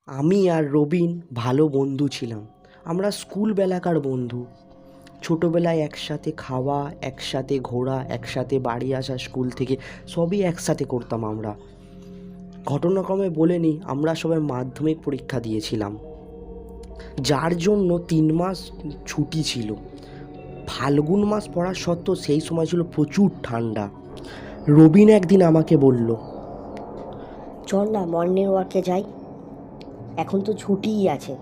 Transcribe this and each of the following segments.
আমি আর রবিন ভালো বন্ধু ছিলাম। আমরা স্কুল বেলাকার বন্ধু। ছোটোবেলায় একসাথে খাওয়া, একসাথে ঘোরা, একসাথে বাড়ি আসা স্কুল থেকে, সবই একসাথে করতাম আমরা। ঘটনাক্রমে বলে নিই, আমরা সবাই মাধ্যমিক পরীক্ষা দিয়েছিলাম, যার জন্য 3 মাস ছুটি ছিল। ফাল্গুন মাস পড়া সত্ত্বেও সেই সময় ছিল প্রচুর ঠান্ডা। রবিন একদিন আমাকে বলল, চল না মর্নিং ওয়াকে যাই, এখন তো ছুটিই আছে।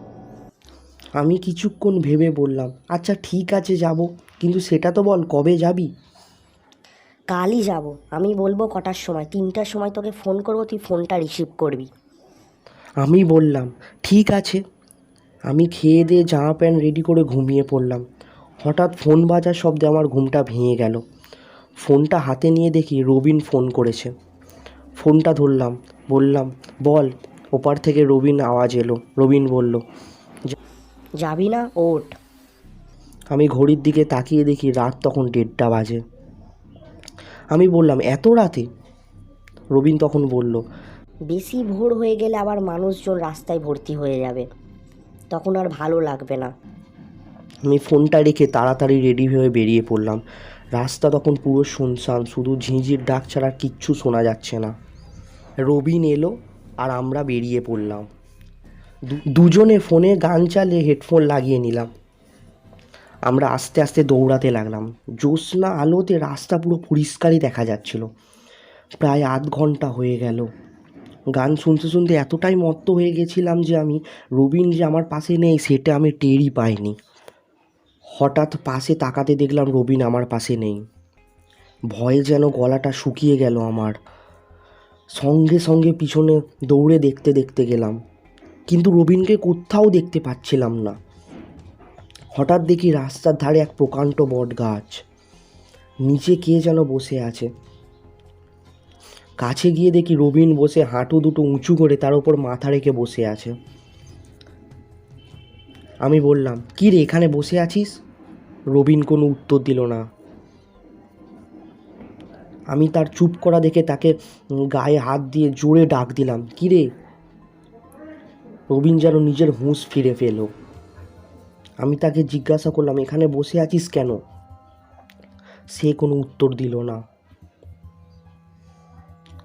আমি কিছুক্ষণ ভেবে বললাম, আচ্ছা ঠিক আছে যাব, কিন্তু সেটা তো বল কবে যাবি। কালই যাব। আমি বলবো কটার সময়, 3টার সময় তোকে ফোন করবো, তুই ফোনটা রিসিভ করবি। আমি বললাম, ঠিক আছে। আমি খেয়ে দিয়ে জামা প্যান্ট রেডি করে ঘুমিয়ে পড়লাম। হঠাৎ ফোন বাজার শব্দে আমার ঘুমটা ভেঙে গেল। ফোনটা হাতে নিয়ে দেখি রবিন ফোন করেছে। ফোনটা ধরলাম, বললাম, বল। ওপার থেকে রবিন আওয়াজ এলো। রবিন বলল, যাবি না? ওঠ। আমি ঘড়ির দিকে তাকিয়ে দেখি রাত তখন 1:30 বাজে। আমি বললাম, এত রাতে? রবিন তখন বলল, বেশি ভোর হয়ে গেলে আবার মানুষজন রাস্তায় ভর্তি হয়ে যাবে, তখন আর ভালো লাগবে না। আমি ফোনটা রেখে তাড়াতাড়ি রেডি হয়ে বেরিয়ে পড়লাম। রাস্তা তখন পুরো শুনশান, শুধু ঝিঁঝির ডাক ছাড়া কিচ্ছু শোনা যাচ্ছে না। রবিন এলো আর আমরা বেরিয়ে পড়লাম। দুজনে ফোনে গান চালিয়ে হেডফোন লাগিয়ে নিলাম। আমরা আস্তে আস্তে দৌড়াতে লাগলাম। জ্যোৎস্না আলোতে রাস্তা পুরো পরিষ্কারই দেখা যাচ্ছিল। প্রায় আধ ঘন্টা হয়ে গেল। গান শুনতে শুনতে এতটাই মত্ত হয়ে গেছিলাম যে আমি রবিন যে আমার পাশে নেই সেটা আমি টেরই পাইনি। হঠাৎ পাশে তাকাতে দেখলাম রবিন আমার পাশে নেই। ভয়ে যেন গলাটা শুকিয়ে গেল আমার। সঙ্গে সঙ্গে পিছনে দৌড়ে দেখতে দেখতে গেলাম, কিন্তু রবিনকে কোথাও দেখতে পাচ্ছিলাম না। হঠাৎ দেখি রাস্তার ধারে এক প্রকাণ্ড বট গাছ, নিচে কে যেন বসে আছে। কাছে গিয়ে দেখি রবিন বসে হাঁটু দুটো উঁচু করে তার উপর মাথা রেখে বসে আছে। আমি বললাম, কী রে, এখানে বসে আছিস? রবিন কোনো উত্তর দিল না। আমি তার চুপ করা দেখে তাকে গায়ে হাত দিয়ে জোরে ডাক দিলাম, কী রে? রবিন যেন নিজের হুঁশ ফিরে পেল। আমি তাকে জিজ্ঞাসা করলাম, এখানে বসে আছিস কেন? সে কোনো উত্তর দিল না,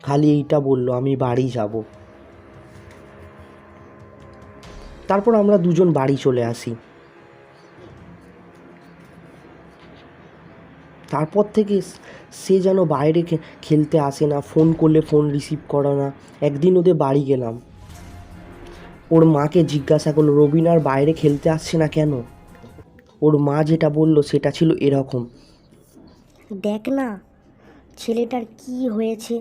খালি এইটা বলল, আমি বাড়ি যাব। তারপর আমরা দুজন বাড়ি চলে আসি। তারপর থেকে সে যেন বাইরে খেলতে আসে না, ফোন করলে ফোন রিসিভ করে না। একদিন ওদের বাড়ি গেলাম। ওর মাকে জিজ্ঞাসা করলো, রবিন আর বাইরে খেলতে আসছে না কেন? ওর মা যেটা বলল সেটা ছিল এরকম, দেখ না ছেলেটার কি হয়েছে,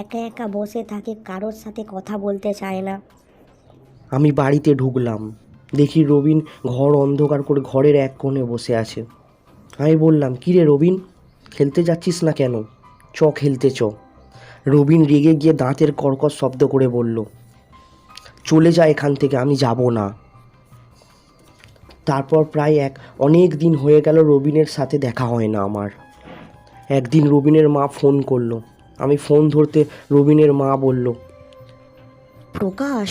একা একা বসে থাকে, কারোর সাথে কথা বলতে চায় না। আমি বাড়িতে ঢুকলাম, দেখি রবিন ঘর অন্ধকার করে ঘরের এক কোণে বসে আছে। আমি বললাম, কী রে রবিন, খেলতে যাচ্ছিস না কেন? খেলতে চ। রবিন রেগে গিয়ে দাঁতের কর্কশ শব্দ করে বলল, চলে যা এখান থেকে, আমি যাব না। তারপর প্রায় অনেক দিন হয়ে গেল রবিনের সাথে দেখা হয় না আমার। একদিন রবিনের মা ফোন করলো। আমি ফোন ধরতে রবিনের মা বলল, প্রকাশ,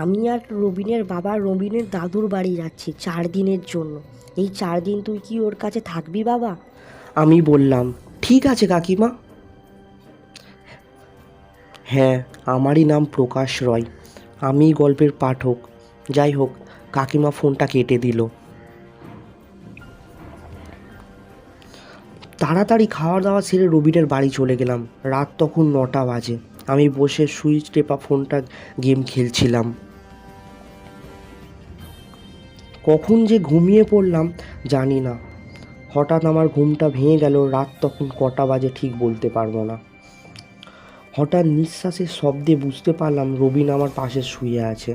আমি আর রবিনের বাবা রবিনের দাদুর বাড়ি যাচ্ছি 4 দিনের জন্য। এই 4 দিন তুই কি ওর কাছে থাকবি বাবা? আমি বললাম, ঠিক আছে কাকিমা। হ্যাঁ, আমারই নাম প্রকাশ রয়, আমি গল্পের পাঠক। যাই হোক, কাকিমা ফোনটা কেটে দিল। তাড়াতাড়ি খাওয়া দাওয়া সেরে রবিনের বাড়ি চলে গেলাম। রাত তখন 9টা বাজে। আমি বসে সুইচ টেপা ফোনটা গেম খেলছিলাম। কখন যে ঘুমিয়ে পড়লাম জানি না। হঠাৎ আমার ঘুমটা ভেঙে গেল। রাত তখন কটা বাজে ঠিক বলতে পারবো না। হঠাৎ নিঃশ্বাসের শব্দে বুঝতে পারলাম রবিন আমার পাশে শুয়ে আছে।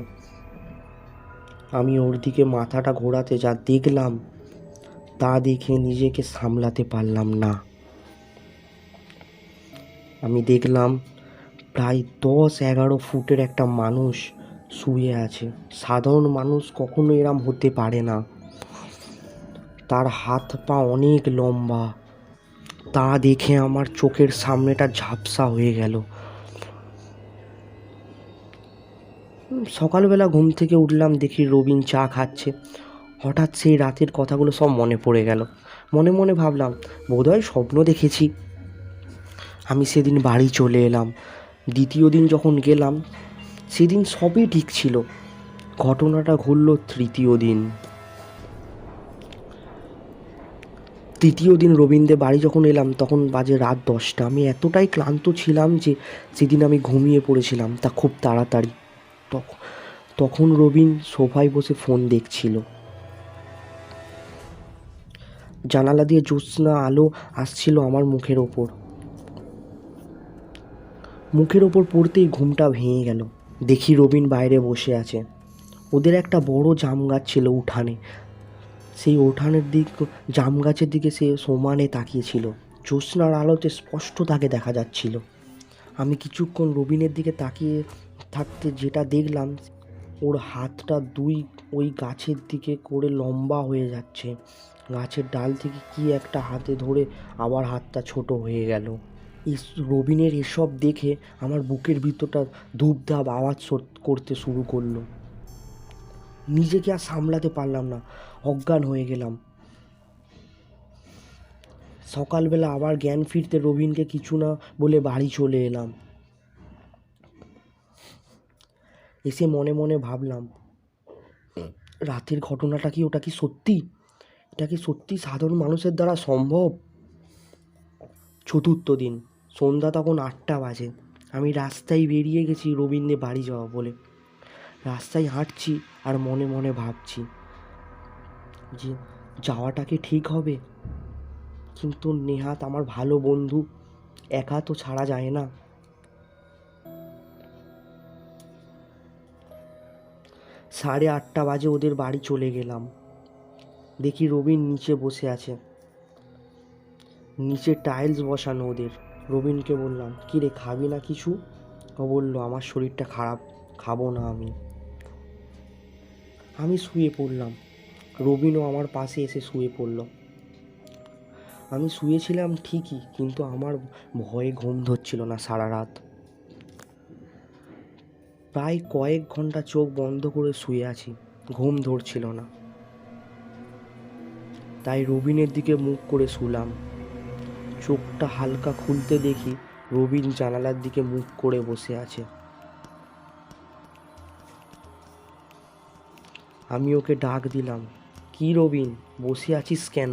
আমি ওর দিকে মাথাটা ঘোরাতে যা দেখলাম তা দেখে নিজেকে সামলাতে পারলাম না। আমি দেখলাম প্রায় 10-11 ফুটের একটা মানুষ শুয়ে আছে। সাধারণ মানুষ কখনো এরম হতে পারে না। তার হাত পা অনেক লম্বা। তা দেখে আমার চোখের সামনেটা ঝাপসা হয়ে গেল। সকালবেলা ঘুম থেকে উঠলাম, দেখি রবিন চা খাচ্ছে। হঠাৎ সেই রাতের কথাগুলো সব মনে পড়ে গেল। মনে মনে ভাবলাম বোধহয় স্বপ্ন দেখেছি। আমি সেদিন বাড়ি চলে এলাম। দ্বিতীয় দিন যখন গেলাম, সেদিন সবই ঠিক ছিল। ঘটনাটা ঘটল তৃতীয় দিন। তৃতীয় দিন রবীন্দ্রের বাড়ি যখন এলাম, তখন বাজে রাত 10টা। আমি এতটাই ক্লান্ত ছিলাম যে সেদিন আমি ঘুমিয়ে পড়েছিলাম, তা খুব তাড়াতাড়ি। তখন রবিন সোফায় বসে ফোন দেখছিল। জানালা দিয়ে জ্যোৎস্না আলো আসছিল আমার মুখের ওপর পড়তেই ঘুমটা ভেঙে গেল। দেখি রবিন বাইরে বসে আছে। ওদের একটা বড় জাম গাছ ছিল উঠানে। সেই উঠানের জাম গাছের দিকে সে সমানে তাকিয়েছিল। জ্যোৎস্নার আলোতে স্পষ্ট তাকে দেখা যাচ্ছিল। আমি কিছুক্ষণ রবিনের দিকে তাকিয়ে থাকতে যেটা দেখলাম, ওর হাতটা ওই গাছের দিকে করে লম্বা হয়ে যাচ্ছে। গাছের ডাল থেকে কি একটা হাতে ধরে আবার হাতটা ছোট হয়ে গেল। রবিনের এসব দেখে আমার বুকের ভিতরটা ধূপধাপ আওয়াজ করতে শুরু করলো। নিজেকে আর সামলাতে পারলাম না, অজ্ঞান হয়ে গেলাম। সকালবেলা আবার জ্ঞান ফিরতে রবিনকে কিছু না বলে বাড়ি চলে এলাম। এসে মনে মনে ভাবলাম, রাতের ঘটনাটা কি ওটা কি সত্যি? এটা কি সত্যি সাধারণ মানুষের দ্বারা সম্ভব? চতুর্থ দিন সন্ধ্যা তখন 8টা বাজে। আমি রাস্তায় বেরিয়ে গেছি রবীন্দ্রের বাড়ি যাওয়া বলে। রাস্তায় হাঁটছি আর মনে মনে ভাবছি যে যাওয়াটা কি ঠিক হবে? কিন্তু নেহাত আমার ভালো বন্ধু, একা তো ছাড়া যায় না। 8:30 বাজে ওদের বাড়ি চলে গেলাম। দেখি রবিন নিচে বসে আছে। নিচে টাইলস বসানো ওদের। রবিনকে বললাম, কী রে, খাবি না কিছু? ও বলল, আমার শরীরটা খারাপ, খাবো না আমি শুয়ে পড়লাম। রবিনও আমার পাশে এসে শুয়ে পড়ল। আমি শুয়েছিলাম ঠিকই, কিন্তু আমার ভয়ে ঘুম ধরছিল না সারা রাত। প্রায় কয়েক ঘন্টা চোখ বন্ধ করে শুয়ে আছি, ঘুম ধরছিল না। তাই রবিনের দিকে মুখ করে শুলাম। চোখটা হালকা খুলতে দেখি রবিন জানালার দিকে মুখ করে বসে আছে। আমি ওকে ডাক দিলাম, কি রবিন, বসে আছিস কেন?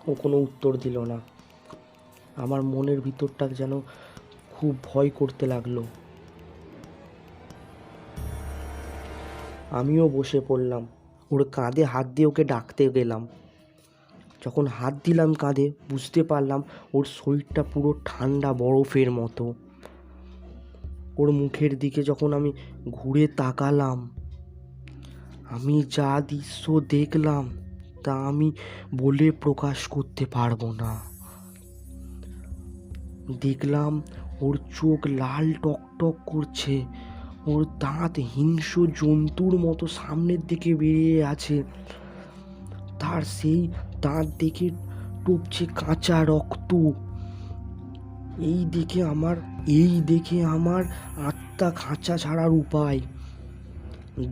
ও কোনো উত্তর দিল না। আমার মনের ভিতরটা যেন খুব ভয় করতে লাগলো। আমিও বসে পড়লাম। ওর কাঁধে হাত দিয়ে ওকে ডাকতে গেলাম। যখন হাত দিলাম কাঁধে, বুঝতে পারলাম ওর শরীরটা পুরো ঠান্ডা বরফের মতো। ওর মুখের দিকে যখন আমি ঘুরে তাকালাম, আমি যা দৃশ্য দেখলাম তা আমি বলে প্রকাশ করতে পারবো না। দেখলাম ওর চোখ লাল টকটক করছে, ওর দাঁত হিংস্র জন্তুর মতো সামনের দিকে বেরিয়ে আছে। তার সেই দাঁত দেখে টপছে কাঁচা রক্ত। এই দেখে আমার আত্মা খাঁচা ছাড়ার উপায়।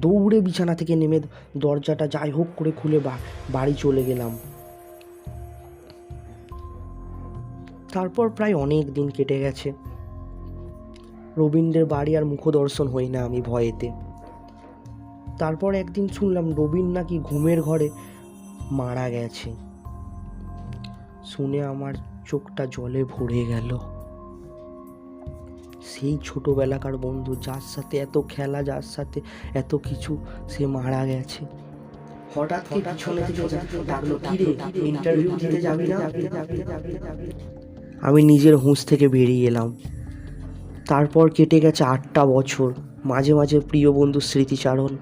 দৌড়ে বিছানা থেকে নেমে দরজাটা যাই হোক করে খুলে বাড়ি চলে গেলাম। তারপর প্রায় অনেক দিন কেটে গেছে। রবীন্দ্রের বাড়ি আর মুখদর্শন হই না আমি ভয়েতে। তারপর একদিন শুনলাম রবিন নাকি ঘুমের ঘরে মারা গেছে। শুনে আমার চোখটা জলে ভরে গেল। সেই ছোটবেলাকার বন্ধু, যার সাথে এত খেলা, যার সাথে এত কিছু, সে মারা গেছে। হঠাৎ পিছনে থেকে ডাকলো, কি রে, ইন্টারভিউ দিতে যাবি না? আমি নিজের হুঁশ থেকে বেরিয়ে এলাম। তারপর কেটে গেছে 8টা বছর। মাঝে মাঝে প্রিয় বন্ধুর স্মৃতিচারণ।